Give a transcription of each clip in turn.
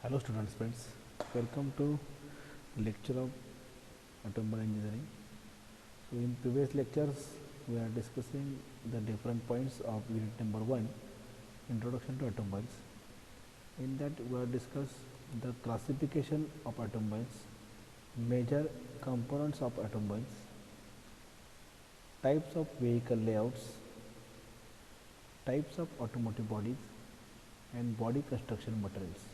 Hello students friends, welcome to lecture of automobile engineering. So in previous lectures we are discussing the different points of unit number 1, introduction to automobiles. In that we have discussed the classification of automobiles, major components of automobiles, types of vehicle layouts, types of automotive bodies and body construction materials.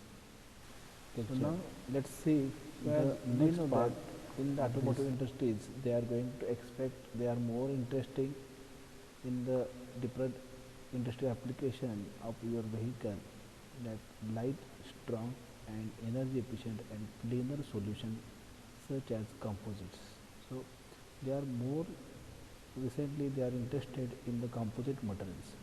So Picture. now let's see Well, the we next know part. that In the of this. automotive industries, they are going to expect, they are more interesting in the different industry application of your vehicle, that light, strong and energy efficient and cleaner solution such as composites. So they are more recently they are interested in the composite materials.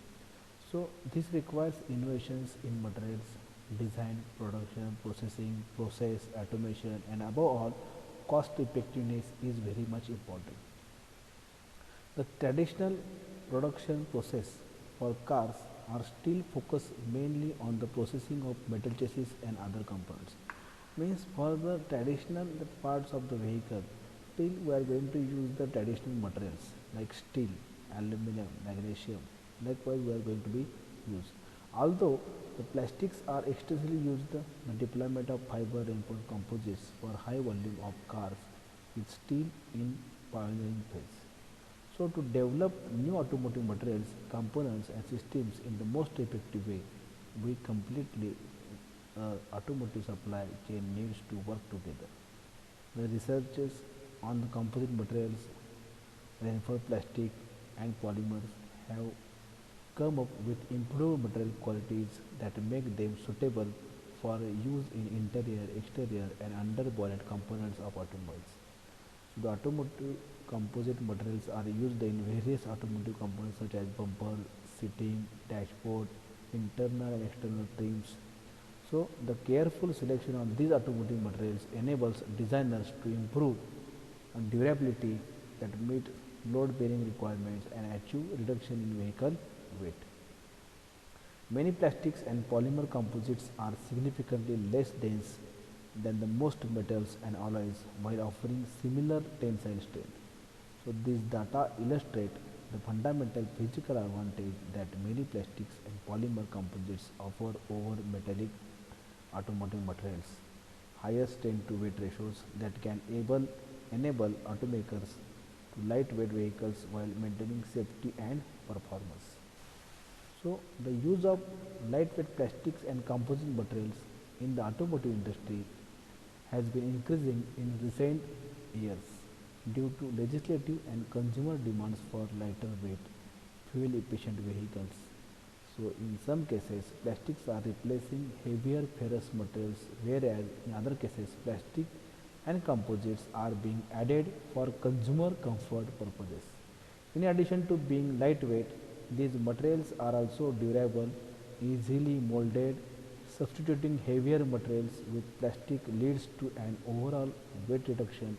So this requires innovations in materials, design, production, processing, process, automation, and above all, cost effectiveness is very much important. The traditional production process for cars are still focused mainly on the processing of metal chassis and other components. Means for the traditional parts of the vehicle, still we are going to use the traditional materials like steel, aluminum, magnesium. Likewise, we are going to be used. Although the plastics are extensively used, the deployment of fiber reinforced composites for high volume of cars is still in pioneering phase. So to develop new automotive materials, components and systems in the most effective way, we completely automotive supply chain needs to work together. The researchers on the composite materials, reinforced plastic and polymers have come up with improved material qualities that make them suitable for use in interior, exterior and underbonnet components of automobiles. So the automotive composite materials are used in various automotive components such as bumper, seating, dashboard, internal and external trims. So the careful selection of these automotive materials enables designers to improve durability that meet load bearing requirements and achieve reduction in vehicle weight. Many plastics and polymer composites are significantly less dense than the most metals and alloys while offering similar tensile strength. So these data illustrate the fundamental physical advantage that many plastics and polymer composites offer over metallic automotive materials. Higher strength to weight ratios that can enable automakers to lightweight vehicles while maintaining safety and performance. So the use of lightweight plastics and composite materials in the automotive industry has been increasing in recent years due to legislative and consumer demands for lighter weight, fuel efficient vehicles. So in some cases, plastics are replacing heavier ferrous materials, whereas in other cases, plastic and composites are being added for consumer comfort purposes. In addition to being lightweight, these materials are also durable, easily molded. Substituting heavier materials with plastic leads to an overall weight reduction.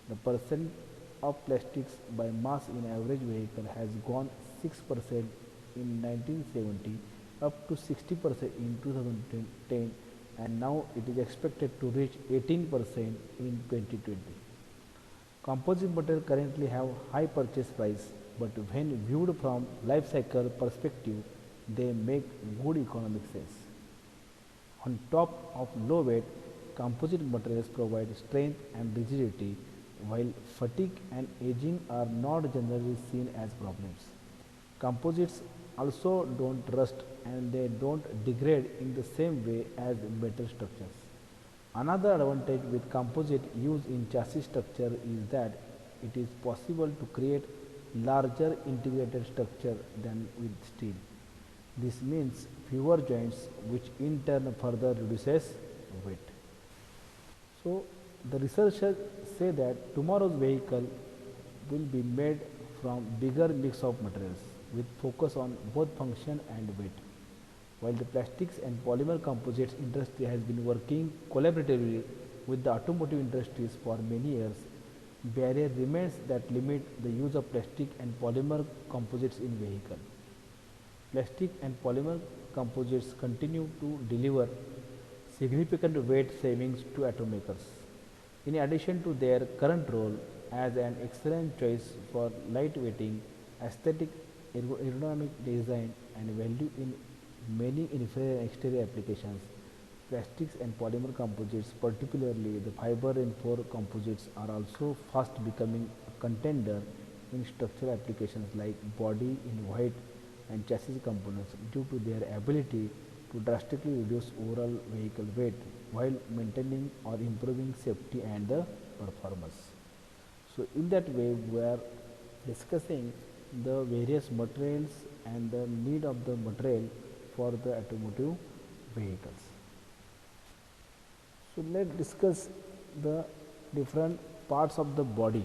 The percent of plastics by mass in average vehicle has gone 6% in 1970 up to 60% in 2010, and now it is expected to reach 18% in 2020. Composite materials currently have high purchase price, but when viewed from life cycle perspective, they make good economic sense. On top of low weight, composite materials provide strength and rigidity, while fatigue and aging are not generally seen as problems. Composites also don't rust and they don't degrade in the same way as metal structures. Another advantage with composite used in chassis structure is that it is possible to create larger integrated structure than with steel. This means fewer joints, which in turn further reduces weight. So the researchers say that tomorrow's vehicle will be made from bigger mix of materials with focus on both function and weight. While the plastics and polymer composites industry has been working collaboratively with the automotive industries for many years, barrier remains that limit the use of plastic and polymer composites in vehicle. Plastic and polymer composites continue to deliver significant weight savings to automakers. In addition to their current role as an excellent choice for lightweighting, aesthetic, aerodynamic design, and value in many inferior exterior applications, plastics and polymer composites, particularly the fiber reinforced composites, are also fast becoming a contender in structural applications like body in white and chassis components due to their ability to drastically reduce overall vehicle weight while maintaining or improving safety and the performance. So in that way we are discussing the various materials and the need of the material for the automotive vehicles. So let's discuss the different parts of the body.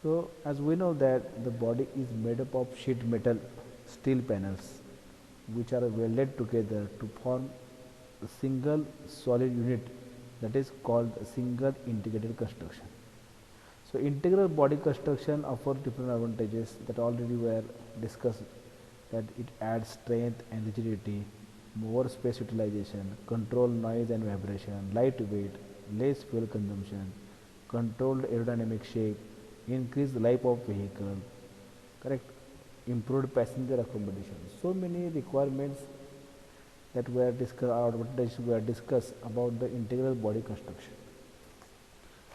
So as we know that the body is made up of sheet metal steel panels which are welded together to form a single solid unit, that is called a single integrated construction. So integral body construction offers different advantages that already were discussed, that it adds strength and rigidity, more space utilization, control noise and vibration, lightweight, less fuel consumption, controlled aerodynamic shape, increased life of vehicle, correct, improved passenger accommodation. So many requirements that were discussed, or advantages were discussed about the integral body construction.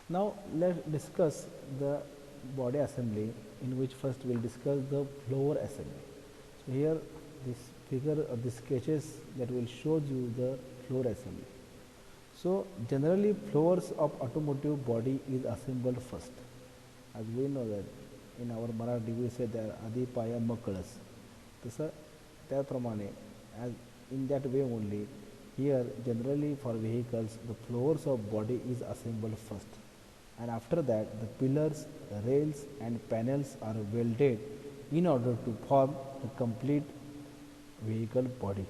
Now let's discuss the body assembly, in which first we'll discuss the floor assembly. So here this figure or the sketches that will show you the floor assembly. So generally floors of automotive body is assembled first. As we know that in our Marathi we say that आधी पाया मग कळस. तसं त्याप्रमाणे as in that way only here generally for vehicles the floors of body is assembled first, and after that the pillars, rails and panels are welded in order to form the complete vehicle body.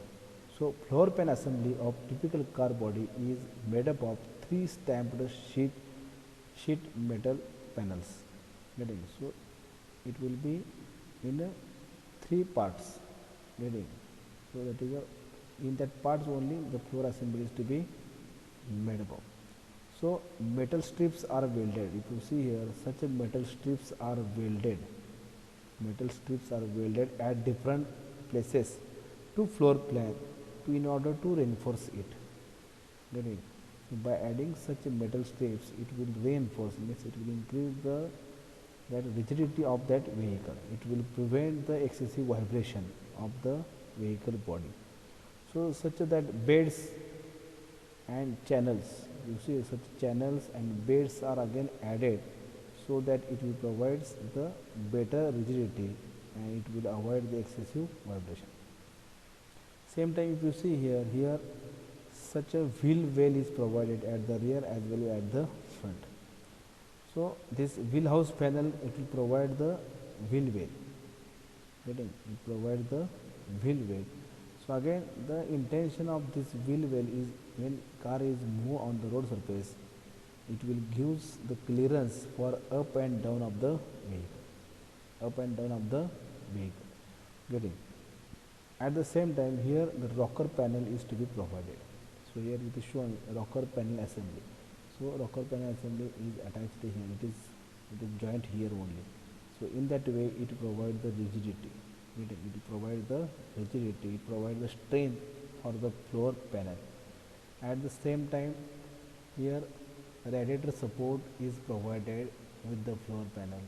So floor pan assembly of typical car body is made up of three stamped sheet metal panels. Getting? So it will be in three parts. Getting? So that is in that parts only the floor assembly is to be made up of. So metal strips are welded. If you see here, such a metal strips are welded. Metal strips are welded at different places to floor plan in order to reinforce it. Getting? So by adding such a metal strips, it will reinforce, means it will increase that rigidity of that vehicle. It will prevent the excessive vibration of the vehicle body. So such that beds and channels, you see such channels and beds are again added so that it will provide the better rigidity and it will avoid the excessive vibration. Same time if you see here such a wheel well is provided at the rear as well as at the front. So this wheel house panel, it will provide the wheel well. Getting? It provide the wheel well. So again the intention of this wheel well is when car is move on the road surface, it will gives the clearance for up and down of the vehicle. Up and down of the vehicle. Getting? At the same time here the rocker panel is to be provided. So here it is shown rocker panel assembly. So rocker panel assembly is attached here. It is joint here only. So in that way it provides the rigidity. It provides the rigidity. It provides the strength for the floor panel. At the same time here radiator support is provided with the floor panel.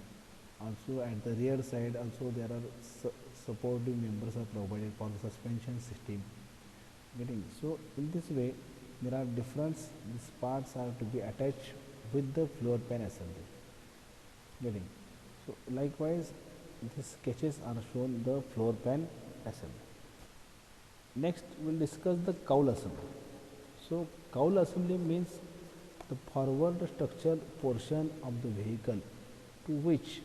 Also at the rear side also there are supportive members are provided for the suspension system. Getting? So in this way there are different, these parts are to be attached with the floor pan assembly. Getting? So likewise these sketches are shown the floor pan assembly. Next we will discuss the cowl assembly. So cowl assembly means the forward structural portion of the vehicle to which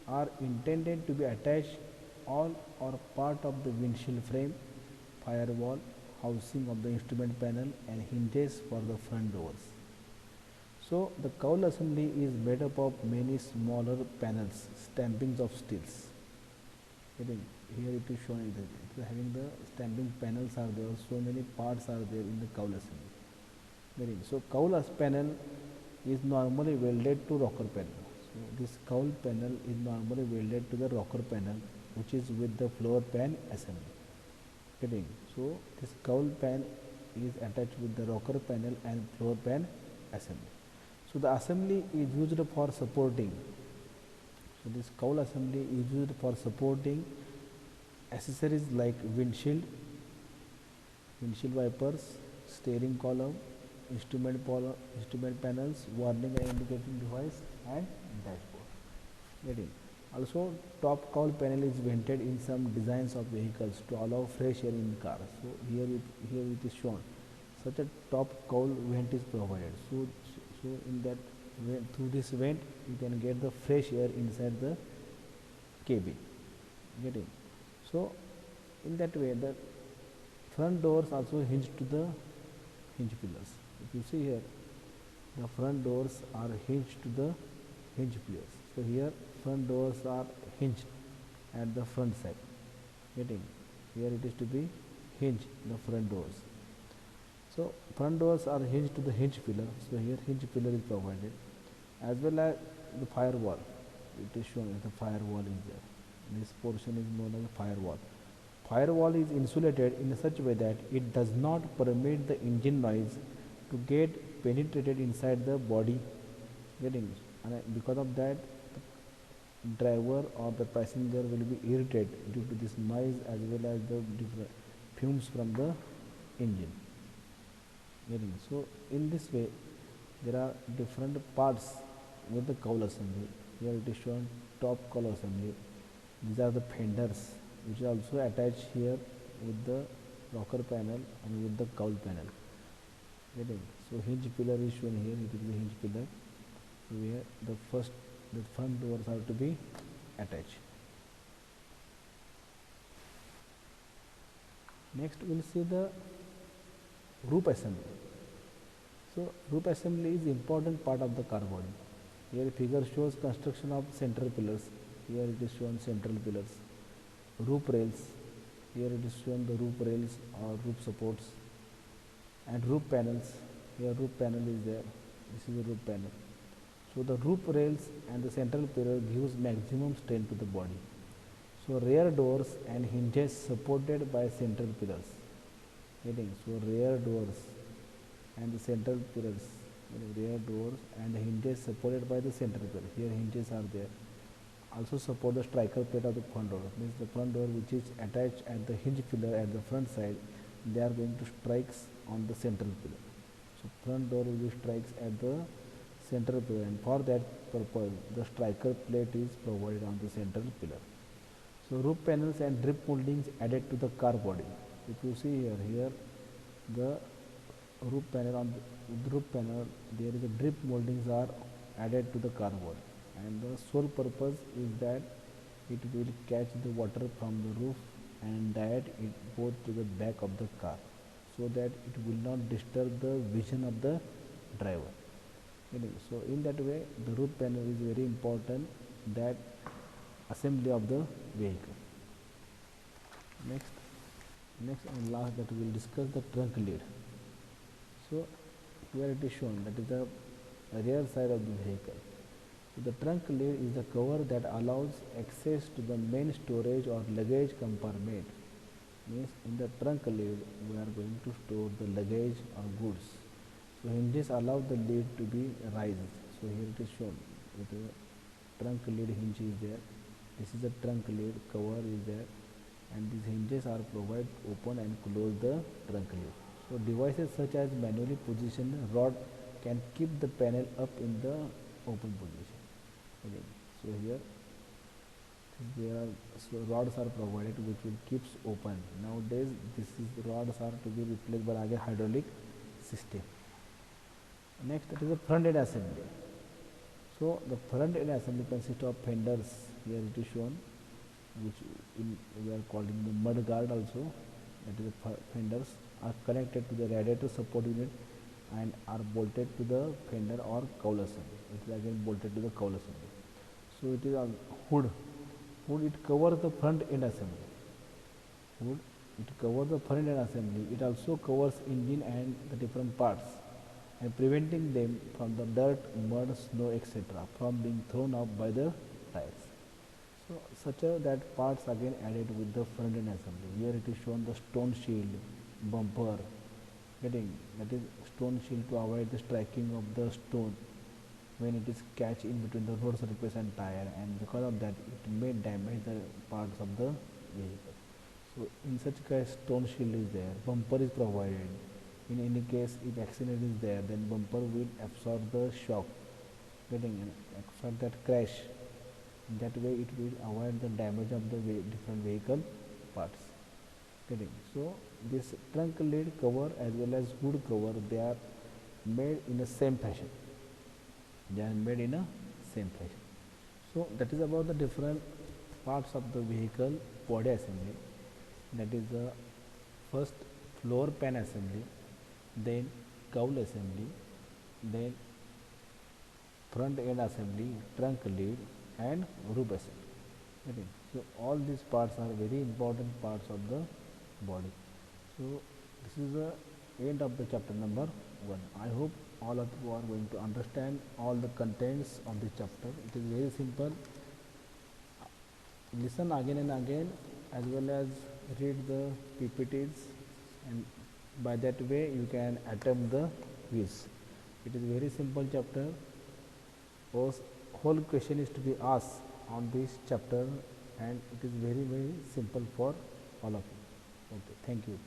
are intended to be attached all or part of the windshield frame, firewall, housing of the instrument panel and hinges for the front doors. So the cowl assembly is made up of many smaller panels, stampings of steels. here it is showing that it is having the stamping panels are there, so many parts are there in the cowl assembly. Getting so cowl panel is normally welded to rocker panel. So this cowl panel is normally welded to the rocker panel, which is with the floor pan assembly. Getting so this cowl pan is attached with the rocker panel and floor pan assembly. So the assembly is used for supporting. So this cowl assembly is used for supporting accessories like windshield wipers, steering column, instrument panels, warning and indicating device, and dashboard. Getting also top cowl panel is vented in some designs of vehicles to allow fresh air in cars. So here it is shown. Such a top cowl vent is provided. So in that through this vent you can get the fresh air inside the cabin. Getting so in that way the front doors also hinge to the hinge pillars. If you see here, the front doors are hinged to the hinge pillars. So here front doors are hinged at the front side. Getting here it is to be hinged the front doors. So front doors are hinged to the hinge pillar. So here hinge pillar is provided, as well as the firewall. It is shown as the firewall is there. This portion is known as a firewall. Firewall is insulated in such a way that it does not permit the engine noise to get penetrated inside the body. Getting and because of that, the driver or the passenger will be irritated due to this noise as well as the different fumes from the engine. Getting so in this way, there are different parts with the cowl assembly. Here it is shown top cowl assembly. These are the fenders which are also attached here with the rocker panel and with the cowl panel. Getting so hinge pillar is shown here. It is the hinge pillar. So here the front doors are to be attached. Next we will see the roof assembly. So roof assembly is important part of the car body. Here figure shows construction of central pillars. Here it is shown central pillars. Roof rails. Here it is shown the roof rails or roof supports, and roof panels. Here roof panel is there. This is the roof panel. So the roof rails and the central pillar gives maximum strength to the body. So rear doors and hinges supported by central pillars. Getting so rear doors and the central pillars. Rear doors and hinges supported by the central pillar. Here hinges are there. Also support the striker plate of the front door. Means the front door which is attached at the hinge pillar at the front side, they are going to strikes on the central pillar. So front door will be strikes at the central pillar, and for that purpose the striker plate is provided on the central pillar. So roof panels and drip moldings added to the car body. If you see here the roof panel there is a drip moldings are added to the car body, and the sole purpose is that it will catch the water from the roof and direct it both to the back of the car, so that it will not disturb the vision of the driver. So in that way the roof panel is very important, that assembly of the vehicle. Next and last that we will discuss the trunk lid. So here it is shown, that is the rear side of the vehicle. So the trunk lid is the cover that allows access to the main storage or luggage compartment. Means in the trunk lid we are going to store the luggage or goods. So hinges allow the lid to be raised. So here it is shown with the trunk lid hinge is there. This is the trunk lid cover is there, and these hinges are provided open and close the trunk lid. So devices such as manually positioned rod can keep the panel up in the open position. Okay. So here rods are provided which will keeps open. Nowadays rods are to be replaced by a hydraulic system. Next, that is the front end assembly. So the front end assembly consists of fenders. Here it is shown, which we are calling the mud guard also. That is the fenders are connected to the radiator support unit and are bolted to the fender or cowl assembly. It is again bolted to the cowl assembly. So it is a hood. It covers the front end assembly. wood. It covers the front end assembly. It also covers engine and the different parts, and preventing them from the dirt, mud, snow, etc. from being thrown up by the tires. So such a that parts again added with the front end assembly. Here it is shown the stone shield, bumper, getting that is stone shield to avoid the striking of the stone when it is catch in between the road surface and tire, and because of that it may damage the parts of the vehicle. So in such case stone shield is there, bumper is provided. In any case if accident is there, then bumper will absorb the shock, getting absorb that crash. In that way it will avoid the damage of the different vehicle parts, getting. So this trunk lid cover as well as hood cover, they are made in the same fashion, they are made in a same fashion. So that is about the different parts of the vehicle body assembly. That is the first floor pan assembly, then cowl assembly, then front end assembly, trunk lid, and roof assembly. Okay. So all these parts are very important parts of the body. So this is the end of the chapter number 1. I hope all of you are going to understand all the contents of this chapter. It is very simple. Listen again and again, as well as read the PPTs, and by that way you can attempt the quiz. It is very simple chapter. Whole question is to be asked on this chapter, and it is very simple for all of you. Okay, thank you.